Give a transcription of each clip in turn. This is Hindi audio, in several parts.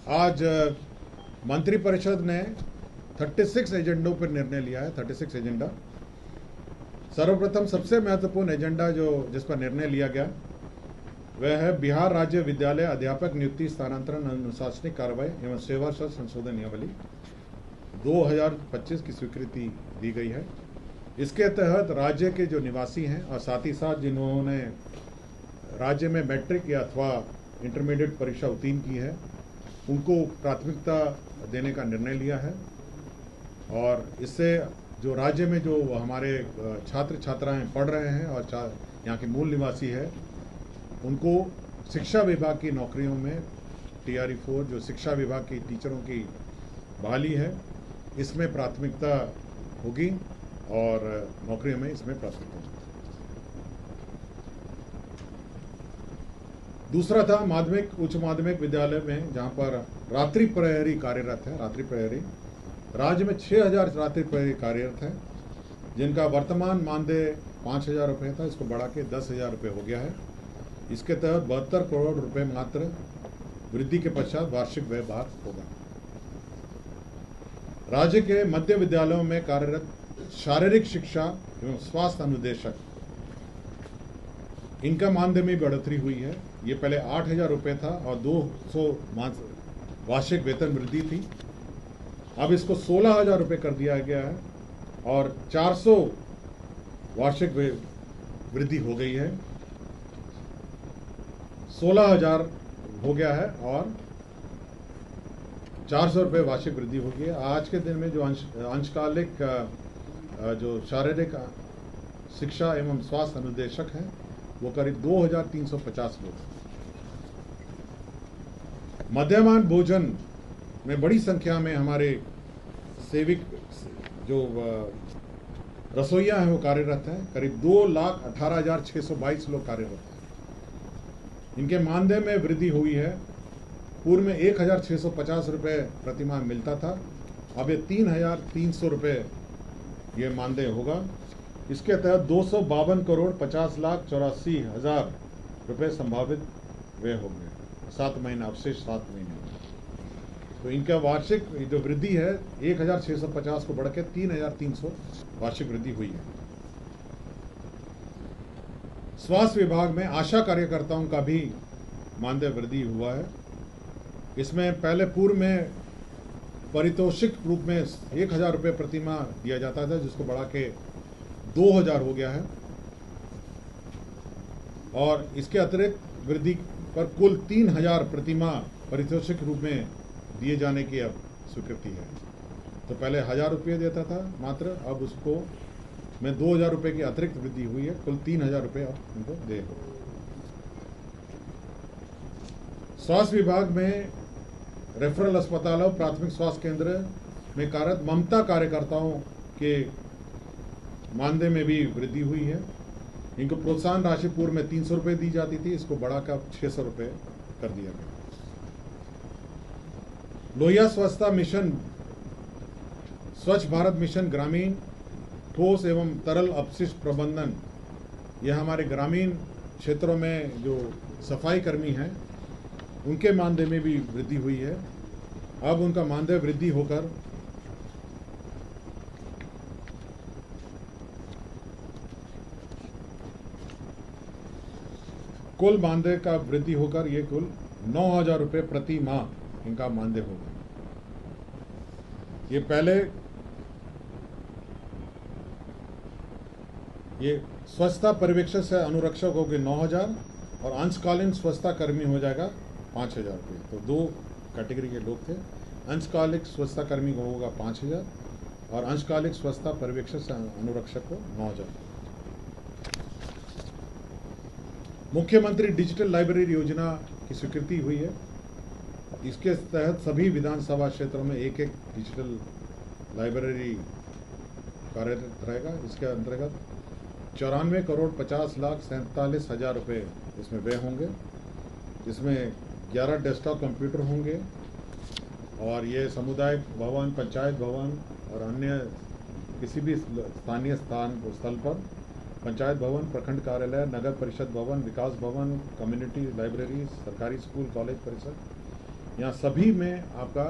आज मंत्रिपरिषद ने 36 एजेंडों पर निर्णय लिया है। 36 एजेंडा। सर्वप्रथम सबसे महत्वपूर्ण एजेंडा जिस पर निर्णय लिया गया वह है बिहार राज्य विद्यालय अध्यापक नियुक्ति स्थानांतरण अनुशासनिक कार्रवाई एवं सेवा शर्त संशोधन नियमावली 2025 की स्वीकृति दी गई है। इसके तहत राज्य के जो निवासी हैं और साथ ही साथ जिन्होंने राज्य में मैट्रिक या अथवा इंटरमीडिएट परीक्षा उत्तीर्ण की है उनको प्राथमिकता देने का निर्णय लिया है। और इससे जो राज्य में जो हमारे छात्र छात्राएं पढ़ रहे हैं और यहाँ के मूल निवासी है उनको शिक्षा विभाग की नौकरियों में TRE-4 जो शिक्षा विभाग की टीचरों की बहाली है इसमें प्राथमिकता होगी और नौकरियों में इसमें प्राथमिकता होगी। दूसरा था माध्यमिक उच्च माध्यमिक विद्यालय में जहाँ पर रात्रि प्रहरी कार्यरत है। रात्रि प्रहरी राज्य में 6000 रात्रि प्रहरी कार्यरत हैं जिनका वर्तमान मानदेय 5000 रुपये था, इसको बढ़ा के 10,000 रुपये हो गया है। इसके तहत 72 करोड़ रुपए मात्र वृद्धि के पश्चात वार्षिक व्यय भार होगा। राज्य के मध्य विद्यालयों में कार्यरत शारीरिक शिक्षा एवं स्वास्थ्य अनुदेशक इनका मानदेय में बढ़ोतरी हुई है। ये पहले 8,000 रुपये था और 200 वार्षिक वेतन वृद्धि थी। अब इसको 16,000 रुपये कर दिया गया है और 400 वार्षिक वृद्धि हो गई है। 16,000 हो गया है और 400 रुपये वार्षिक वृद्धि हो गई है। आज के दिन में जो अंशकालिक जो शारीरिक शिक्षा एवं स्वास्थ्य अनुदेशक हैं वो करीब 2,350 लोग। मध्याह्न भोजन में बड़ी संख्या में हमारे सेविक जो रसोइया हैं वो कार्यरत हैं। करीब 2,18,622 लोग कार्यरत हैं। इनके मानदेय में वृद्धि हुई है। पूर्व में 1,650 रुपये प्रतिमाह मिलता था, अब ये 3,300 रुपये ये मानदेय होगा। इसके तहत 252 करोड़ 50,84,000 रुपये संभावित व्यय होंगे 7 महीना अवशेष 7 महीने। तो इनका वार्षिक जो वृद्धि है 1,650 को बढ़ के 3,300 वार्षिक वृद्धि हुई है। स्वास्थ्य विभाग में आशा कार्यकर्ताओं का भी मानदेय वृद्धि हुआ है। इसमें पहले पूर्व में पारितोषिक रूप में 1,000 रुपये प्रतिमाह दिया जाता था जिसको बढ़ा के 2,000 हो गया है और इसके अतिरिक्त वृद्धि पर कुल 3,000 प्रतिमाह पारितोषिक रूप में दिए जाने की अब स्वीकृति है। तो पहले 1,000 रुपये देता था मात्र, अब उसको में 2,000 रुपये की अतिरिक्त वृद्धि हुई है। कुल 3,000 रुपये अब उनको देगा। स्वास्थ्य विभाग में रेफरल अस्पतालों प्राथमिक स्वास्थ्य केंद्र में कार्यरत ममता कार्यकर्ताओं के मानदेय में भी वृद्धि हुई है। इनको प्रोत्साहन राशि पूर्व में 300 रुपये दी जाती थी, इसको बढ़ाकर 600 रुपये कर दिया गया। लोहिया स्वच्छता मिशन स्वच्छ भारत मिशन ग्रामीण ठोस एवं तरल अपशिष्ट प्रबंधन, यह हमारे ग्रामीण क्षेत्रों में जो सफाई कर्मी हैं उनके मानदेय में भी वृद्धि हुई है। अब उनका मानदेय वृद्धि होकर कुल मानदेय का वृद्धि होकर ये कुल 9,000 रुपये प्रति माह इनका मानदेय होगा। ये पहले ये स्वच्छता पर्यवेक्षक से अनुरक्षक हो गए 9,000 और अंशकालीन स्वच्छता कर्मी हो जाएगा 5,000 रुपये। तो 2 कैटेगरी के लोग थे। अंशकालिक स्वच्छता कर्मी को होगा 5,000 और अंशकालिक स्वच्छता पर्यवेक्षक से अनुरक्षक को 9,000। मुख्यमंत्री डिजिटल लाइब्रेरी योजना की स्वीकृति हुई है। इसके तहत सभी विधानसभा क्षेत्रों में एक डिजिटल लाइब्रेरी कार्यरत रहेगा। इसके अंतर्गत 94,50,47,000 रुपये इसमें व्यय होंगे, जिसमें 11 डेस्कटॉप कंप्यूटर होंगे और ये सामुदायिक भवन, पंचायत भवन और अन्य किसी भी स्थानीय स्थल पर पंचायत भवन, प्रखंड कार्यालय, नगर परिषद भवन, विकास भवन, कम्युनिटी लाइब्रेरी, सरकारी स्कूल, कॉलेज परिसर यहाँ सभी में आपका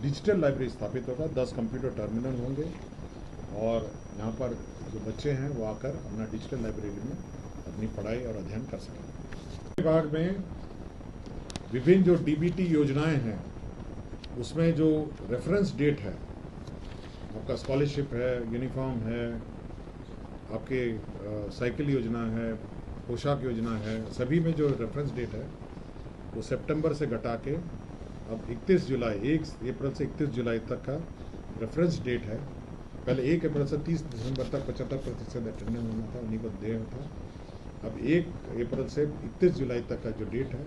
डिजिटल लाइब्रेरी स्थापित होगा, 10 कंप्यूटर टर्मिनल होंगे और यहाँ पर जो बच्चे हैं वो आकर अपना डिजिटल लाइब्रेरी में अपनी पढ़ाई और अध्ययन कर सकें। विभाग में विभिन्न जो डीबीटी योजनाएं हैं उसमें जो रेफरेंस डेट है, आपका स्कॉलरशिप है, यूनिफॉर्म है, आपके साइकिल योजना है, पोशाक योजना है, सभी में जो रेफरेंस डेट है वो सितंबर से घटा के अब 31 जुलाई 1 अप्रैल से 31 जुलाई तक का रेफरेंस डेट है। पहले 1 अप्रैल से 30 दिसंबर तक 75% अटेंडेंस होना था, उन्हीं को देय था। अब 1 अप्रैल से 31 जुलाई तक का जो डेट है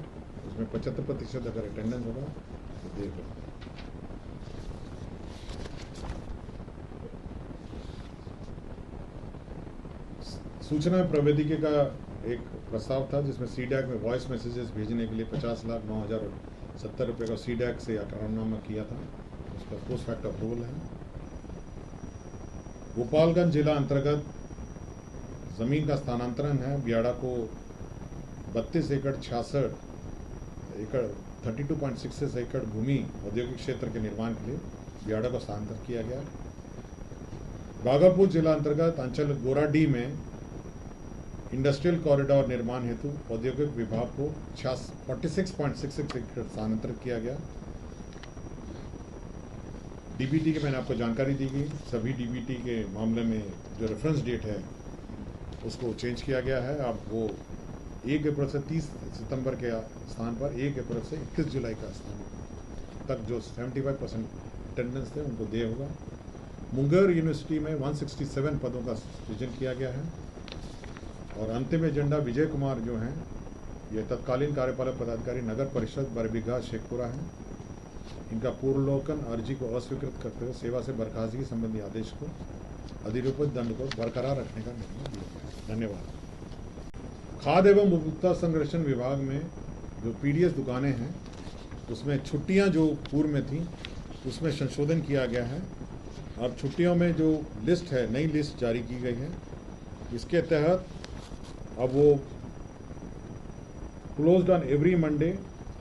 उसमें 75% अगर अटेंडेंस होगा तो देय होगा। सूचना प्रौद्योगिकी का एक प्रस्ताव था जिसमें सीडैक में वॉइस मैसेजेस भेजने के लिए 50,09,070 रुपये का सीडैक से करारनामा किया था, उसका पोस्ट फैक्ट अप्रूवल है। गोपालगंज जिला अंतर्गत जमीन का स्थानांतरण है। बियाड़ा को 32 एकड़ 66 एकड़ 32.66 एकड़ भूमि औद्योगिक क्षेत्र के निर्माण के लिए बियाड़ा को स्थानांतरित किया गया। भागलपुर जिला अंतर्गत अंचल गोराडीह में इंडस्ट्रियल कॉरिडोर निर्माण हेतु औद्योगिक विभाग को 46.66 एकड़ स्थानांतरित किया गया। डीबीटी की मैंने आपको जानकारी दी गई। सभी डीबीटी के मामले में जो रेफरेंस डेट है उसको चेंज किया गया है। अब वो 1 अप्रैल से 30 सितंबर के स्थान पर 1 अप्रैल से 31 जुलाई का स्थान तक जो 75% अटेंडेंस थे उनको देय होगा। मुंगेर यूनिवर्सिटी में 167 पदों का सृजन किया गया है। और अंतिम एजेंडा विजय कुमार जो हैं ये तत्कालीन कार्यपालक पदाधिकारी नगर परिषद बरबीघा शेखपुरा हैं। इनका पूर्वलोकन अर्जी को अस्वीकृत करते हुए सेवा से बर्खास्तगी संबंधी आदेश को अधिरोपित दंड को बरकरार रखने का निर्णय लिया गया। धन्यवाद। खाद्य एवं उपभोक्ता संरक्षण विभाग में जो पीडीएस दुकानें हैं उसमें छुट्टियां जो पूर्व में थी उसमें संशोधन किया गया है। अब छुट्टियों में जो लिस्ट है, नई लिस्ट जारी की गई है। इसके तहत अब वो क्लोज्ड ऑन एवरी मंडे,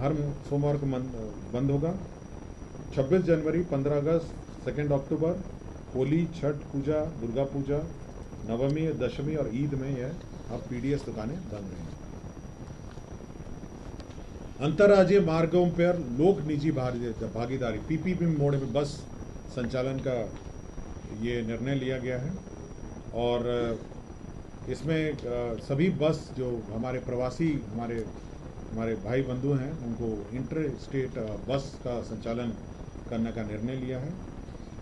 हर सोमवार को बंद होगा। 26 जनवरी, 15 अगस्त, 2 अक्टूबर, होली, छठ पूजा, दुर्गा पूजा, नवमी, दशमी और ईद में यह अब पीडीएस दुकानें बंद रहेंगी। अंतर्राज्यीय मार्गों पर लोक निजी भागीदारी पीपीपी मोड में बस संचालन का ये निर्णय लिया गया है। और इसमें सभी बस जो हमारे प्रवासी हमारे भाई बंधु हैं उनको इंटर स्टेट बस का संचालन करने का निर्णय लिया है।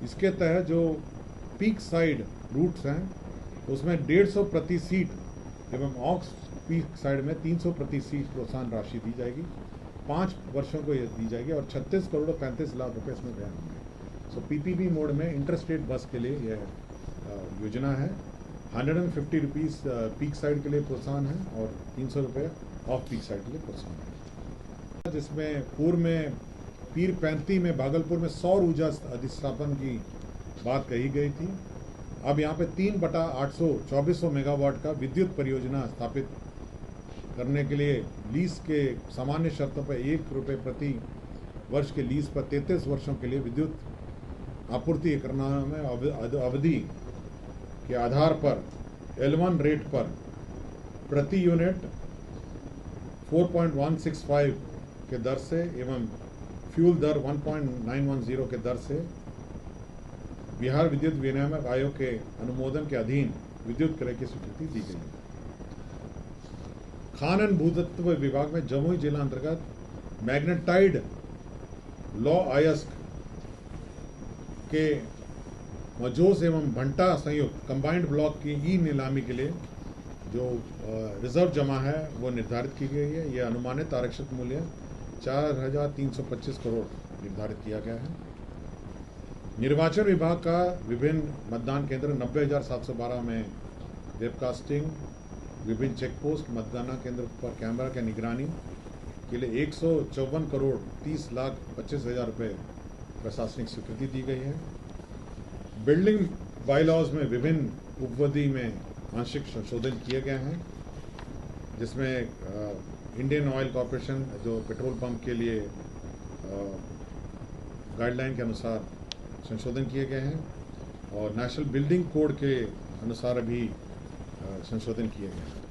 इसके तहत जो पीक साइड रूट्स हैं उसमें 150 प्रति सीट एवं ऑक्स पीक साइड में 300 प्रति सीट प्रोत्साहन राशि दी जाएगी। 5 वर्षों को ये दी जाएगी और 36 करोड़ 35 लाख रुपए इसमें व्यय होंगे। सो पीपीपी मोड में इंटर स्टेट बस के लिए यह योजना है। 150 रुपीज़ पीक साइड के लिए प्रोत्साहन है और 300 रुपये ऑफ पीक साइड के लिए प्रोत्साहन है। जिसमें पूर्व में पीर 35 में भागलपुर में सौर ऊर्जा अधिष्ठापन की बात कही गई थी। अब यहाँ पे 3/800 2400 मेगावाट का विद्युत परियोजना स्थापित करने के लिए लीज के सामान्य शर्तों पर 1 रुपये प्रति वर्ष के लीज पर 33 वर्षों के लिए विद्युत आपूर्ति करना में अवधि के आधार पर L1 रेट पर प्रति यूनिट 4.165 के दर से एवं फ्यूल दर 1.910 के दर से बिहार विद्युत विनियामक आयोग के अनुमोदन के अधीन विद्युत क्रय की स्वीकृति दी गई है। खान भूतत्व विभाग में जमुई जिला अंतर्गत मैग्नेटाइड लॉ अयस्क के मजोस एवं भंटा संयुक्त कंबाइंड ब्लॉक की ई नीलामी के लिए जो रिजर्व जमा है वो निर्धारित की गई है। ये अनुमानित आरक्षित मूल्य 4,325 करोड़ निर्धारित किया गया है। निर्वाचन विभाग का विभिन्न मतदान केंद्र 90,712 में वेबकास्टिंग, विभिन्न चेक पोस्ट, मतगणना केंद्र पर कैमरा की निगरानी के लिए 154 करोड़ 30,25,000 रुपये प्रशासनिक स्वीकृति दी गई है। बिल्डिंग बाईलॉज में विभिन्न उपविधि में आंशिक संशोधन किए गए हैं, जिसमें इंडियन ऑयल कॉरपोरेशन जो पेट्रोल पंप के लिए गाइडलाइन के अनुसार संशोधन किए गए हैं और नेशनल बिल्डिंग कोड के अनुसार भी संशोधन किए गए हैं।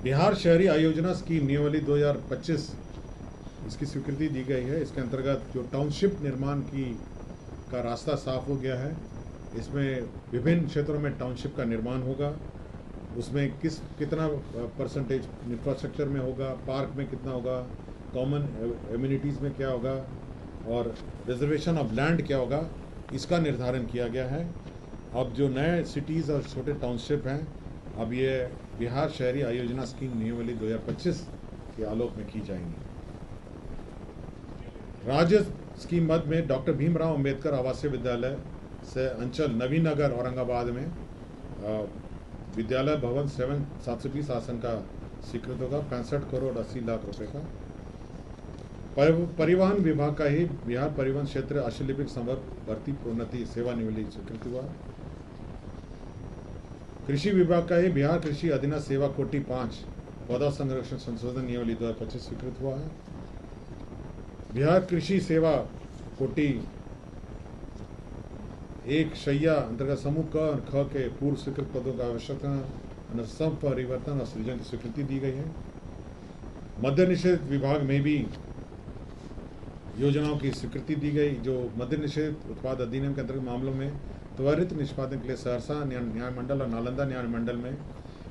बिहार शहरी आयोजना स्कीम नियमावली 2025 इसकी स्वीकृति दी गई है। इसके अंतर्गत जो टाउनशिप निर्माण का रास्ता साफ हो गया है। इसमें विभिन्न क्षेत्रों में टाउनशिप का निर्माण होगा। उसमें कितना परसेंटेज इंफ्रास्ट्रक्चर में होगा, पार्क में कितना होगा, कॉमन एम्यूनिटीज़ में क्या होगा और रिजर्वेशन ऑफ लैंड क्या होगा, इसका निर्धारण किया गया है। अब जो नए सिटीज़ और छोटे टाउनशिप हैं, अब ये बिहार शहरी आयोजना स्कीम नियमावली 2025 के आलोक में की जाएंगी। राज्य स्कीम मद में डॉक्टर भीमराव अंबेडकर आवासीय विद्यालय से अंचल नवीन नगर औरंगाबाद में विद्यालय भवन 720 आसन का स्वीकृत होगा। 65 करोड़ 80 लाख रुपए का। परिवहन विभाग का ही बिहार परिवहन क्षेत्र अशुलिपिक संवर्ग भर्ती प्रोन्नति सेवानिवृत्ति स्वीकृत हुआ। कृषि विभाग का ही बिहार कृषि अधीनस्थ सेवा कोटि 5 पौधा संरक्षण संशोधन नियमावली 2025 स्वीकृत हुआ है। बिहार कृषि सेवा कोटि 1 शैया अंतर्गत समूह क और ख के पूर्व स्वीकृत पदों का आवश्यकता सम परिवर्तन और सृजन की स्वीकृति दी गई है। मद्य निषेध विभाग में भी योजनाओं की स्वीकृति दी गई। जो मद्य निषेध उत्पाद अधिनियम के अंतर्गत मामलों में त्वरित निष्पादन के लिए सहरसा न्याय मंडल और नालंदा न्याय मंडल में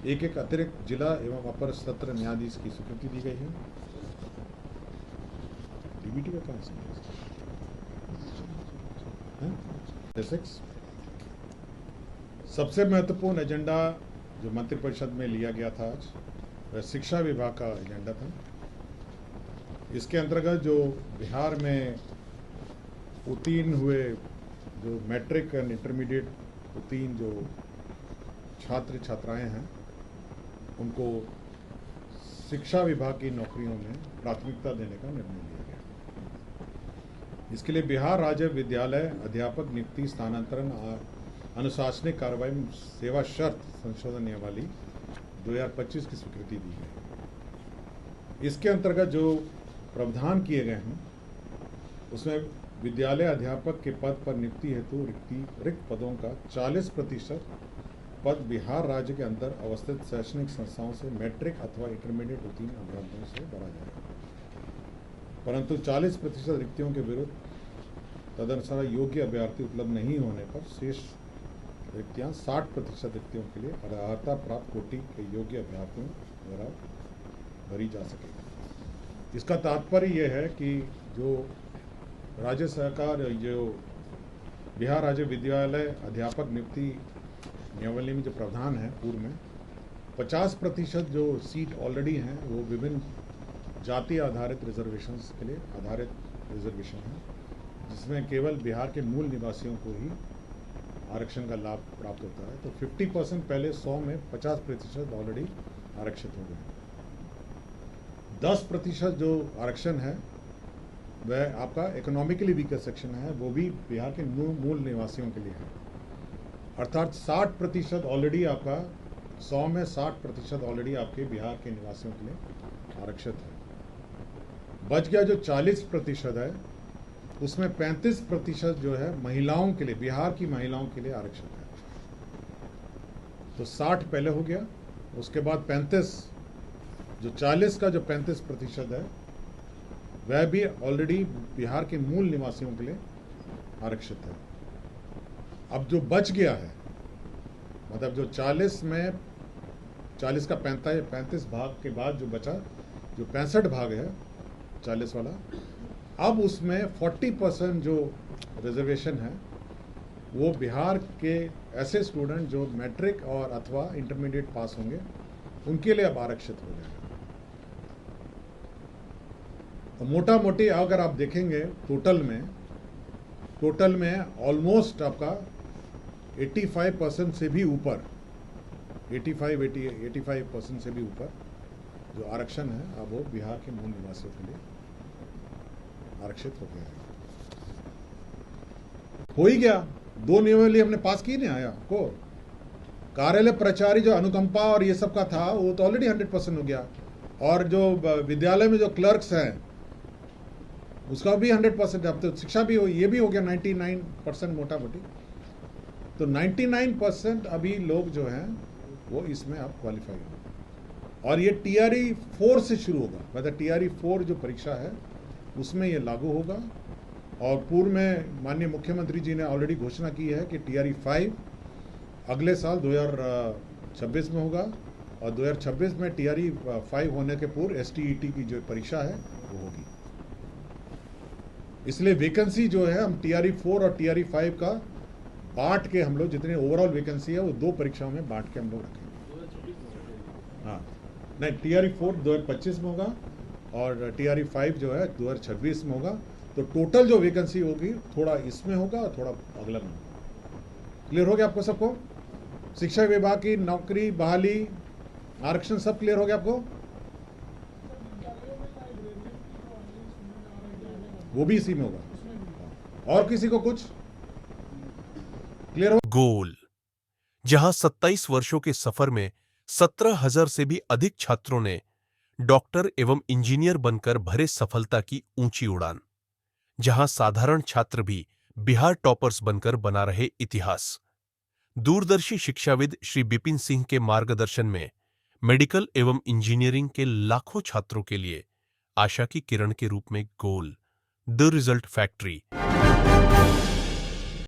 एक अतिरिक्त जिला एवं अपर सत्र न्यायाधीश की स्वीकृति दी गई है। डीबीटी का कहाँ से सबसे महत्वपूर्ण एजेंडा जो मंत्रिपरिषद में लिया गया था आज, वह शिक्षा विभाग का एजेंडा था। इसके अंतर्गत जो बिहार में उत्तीर्ण हुए जो मैट्रिक एंड इंटरमीडिएट उत्तीर्ण जो छात्र छात्राएं हैं, उनको शिक्षा विभाग की नौकरियों में प्राथमिकता देने का निर्णय लिया गया। इसके लिए बिहार राज्य विद्यालय अध्यापक नियुक्ति स्थानांतरण अनुशासनिक कार्रवाई सेवा शर्त संशोधन नियमावली 2025 की स्वीकृति दी गई। इसके अंतर्गत जो प्रावधान किए गए हैं, उसमें विद्यालय अध्यापक के पद पर नियुक्ति हेतु रिक्त पदों का 40% पद बिहार राज्य के अंदर अवस्थित शैक्षणिक संस्थाओं से मैट्रिक अथवा इंटरमीडिएट उत्तीर्ण अभ्यर्थियों से भरा जाएगा। परंतु 40% रिक्तियों के विरुद्ध तदनुसार योग्य अभ्यर्थी उपलब्ध नहीं होने पर शेष रिक्तियां 60% रिक्तियों के लिए अर्हता प्राप्त कोटि के योग्य अभ्यर्थियों द्वारा भरी जा सकेगी। इसका तात्पर्य यह है कि जो राज्य सरकार जो बिहार राज्य विद्यालय अध्यापक नियुक्ति नियमावली में जो प्रावधान है पूर्व में 50% जो सीट ऑलरेडी हैं वो विभिन्न जाति आधारित रिजर्वेशंस के लिए आधारित रिजर्वेशन है, जिसमें केवल बिहार के मूल निवासियों को ही आरक्षण का लाभ प्राप्त होता है। तो 50% पहले 100 में 50% ऑलरेडी आरक्षित हो गए। 10% जो आरक्षण है वह आपका इकोनॉमिकली वीकर सेक्शन है, वो भी बिहार के मूल निवासियों के लिए है। अर्थात 60% ऑलरेडी आपका 100 में 60% ऑलरेडी आपके बिहार के निवासियों के लिए आरक्षित है। बच गया जो 40% है, उसमें 35% जो है महिलाओं के लिए, बिहार की महिलाओं के लिए आरक्षित है। तो 60 पहले हो गया, उसके बाद 35 जो 40 का जो 35% है वह भी ऑलरेडी बिहार के मूल निवासियों के लिए आरक्षित है। अब जो बच गया है, मतलब जो 40 में 40 का 35 भाग के बाद जो बचा, जो 65 भाग है 40 वाला, अब उसमें 40% जो रिजर्वेशन है वो बिहार के ऐसे स्टूडेंट जो मैट्रिक और अथवा इंटरमीडिएट पास होंगे उनके लिए अब आरक्षित हो जाएगा। तो मोटा मोटी अगर आप देखेंगे टोटल में ऑलमोस्ट आपका 85% से भी ऊपर 85% से भी ऊपर जो आरक्षण है अब वो बिहार के मूल निवासियों के लिए आरक्षित हो गया है। हो ही गया, 2 नियमावली हमने पास की नहीं आया को। कार्यालय प्राचार्य जो अनुकंपा और ये सब का था वो तो ऑलरेडी 100% हो गया। और जो विद्यालय में जो क्लर्क्स हैं उसका भी 100%, अब तो शिक्षा भी हो, ये भी हो गया 99% मोटा मोटी। तो 99% अभी लोग जो हैं वो इसमें आप क्वालिफाई हो, और ये TRE 4 से शुरू होगा, मतलब TRE 4 जो परीक्षा है उसमें ये लागू होगा। और पूर्व में माननीय मुख्यमंत्री जी ने ऑलरेडी घोषणा की है कि TRE 5 अगले साल 2026 में होगा, और 2026 में TRE 5 होने के पूर्व STET की जो परीक्षा है वो होगी। इसलिए वैकेंसी जो है हम TRE 4 और TRE 5 का बांट के, हम लोग जितने ओवरऑल वैकेंसी है वो 2 परीक्षाओं में बांट के हम लोग रखेंगे। हाँ, नहीं, TRE 4 2025 में होगा और TRE 5 जो है 2026 में होगा। तो टोटल जो वैकेंसी होगी थोड़ा इसमें होगा और थोड़ा अगला में होगा। क्लियर हो गया आपको सबको? शिक्षा विभाग की नौकरी, बहाली, आरक्षण सब क्लियर हो गया आपको? वो भी इसी में होगा। और किसी को कुछ क्लियर हो? गोल, जहां 27 वर्षों के सफर में 17,000 से भी अधिक छात्रों ने डॉक्टर एवं इंजीनियर बनकर भरे सफलता की ऊंची उड़ान, जहां साधारण छात्र भी बिहार टॉपर्स बनकर बना रहे इतिहास। दूरदर्शी शिक्षाविद श्री बिपिन सिंह के मार्गदर्शन में मेडिकल एवं इंजीनियरिंग के लाखों छात्रों के लिए आशा की किरण के रूप में गोल, द रिजल्ट फैक्ट्री।